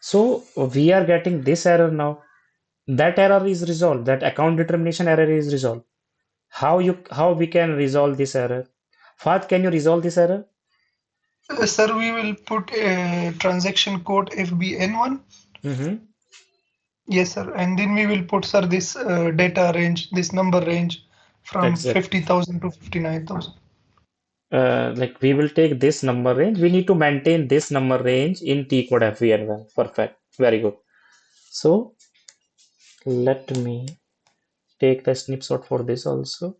So we are getting this error now. That error is resolved. That account determination error is resolved. How we can resolve this error? Fahd, can you resolve this error? Sir, we will put a transaction code FBN1. Mm-hmm. Yes, sir. And then we will put, sir, this data range, this number range from Exact. 50,000 to 59,000. Like we will take this number range. We need to maintain this number range in T code FVN1. Perfect. Very good. So let me take the snapshot for this also.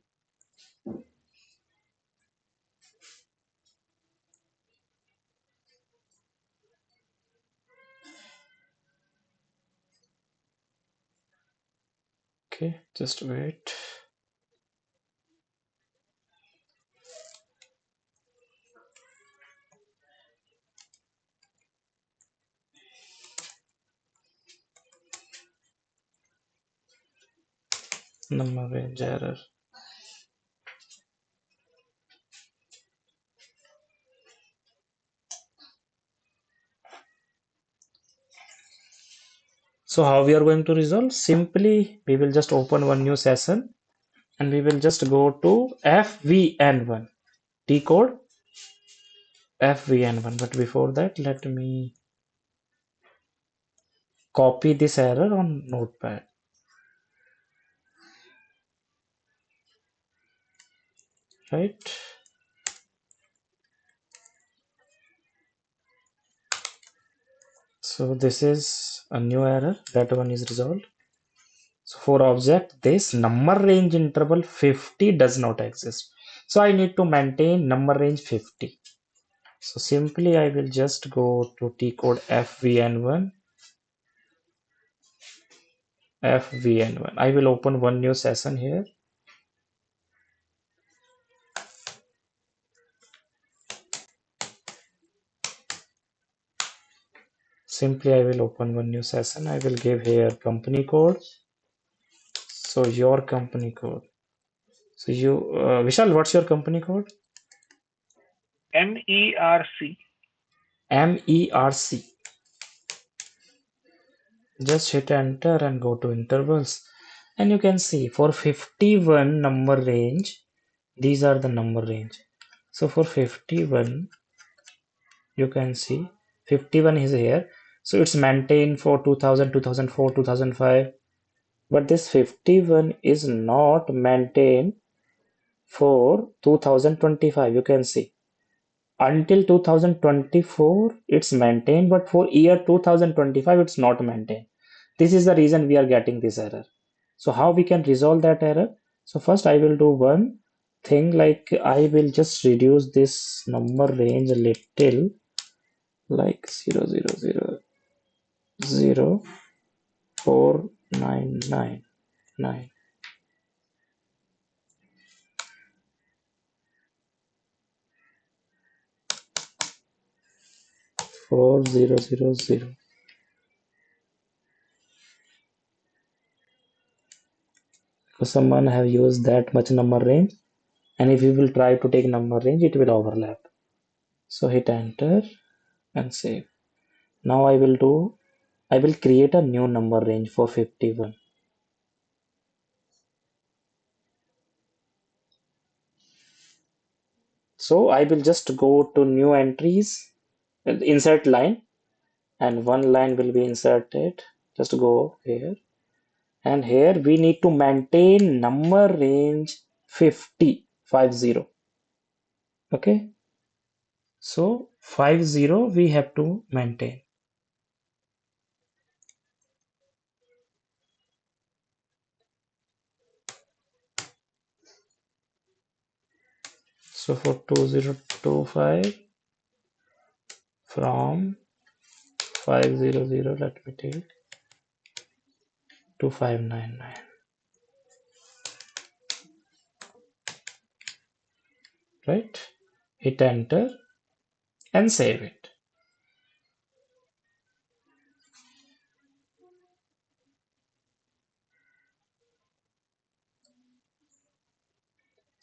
Okay, just wait. Number range error. So how we are going to resolve? Simply, we will just open one new session and we will just go to FVN1. T code FVN1. But before that, let me copy this error on Notepad. Right? So this is a new error. That one is resolved. So for object, this number range interval 50 does not exist. So I need to maintain number range 50. So simply I will just go to T code FVN1, FVN1. I will open one new session here. Simply I will open one new session. I will give here company code. So your company code. So you, Vishal, what's your company code? MERC. MERC. Just hit enter and go to intervals. And you can see for 51 number range, these are the number range. So for 51, you can see 51 is here. So it's maintained for 2000, 2004, 2005. But this 51 is not maintained for 2025. You can see until 2024 it's maintained, but for year 2025 it's not maintained. This is the reason we are getting this error. So how we can resolve that error? So first I will do one thing, like I will just reduce this number range a little, like 000049999. 4000, because someone have used that much number range, and if you will try to take number range it will overlap. So hit enter and save. Now I will create a new number range for 51. So I will just go to new entries, insert line, and one line will be inserted. Just go here, and here we need to maintain number range 50, 50. Okay, so 50 we have to maintain. So for 2025, from 500, let me take to 599. Right? Hit enter and save it.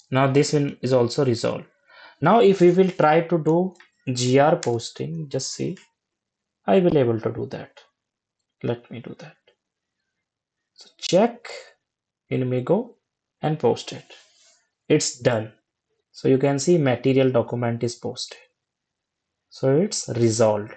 Now this one is also resolved. Now if we will try to do GR posting, just see, I will able to do that. Let me do that. So check in Migo and post it. It's done. So you can see material document is posted. So it's resolved.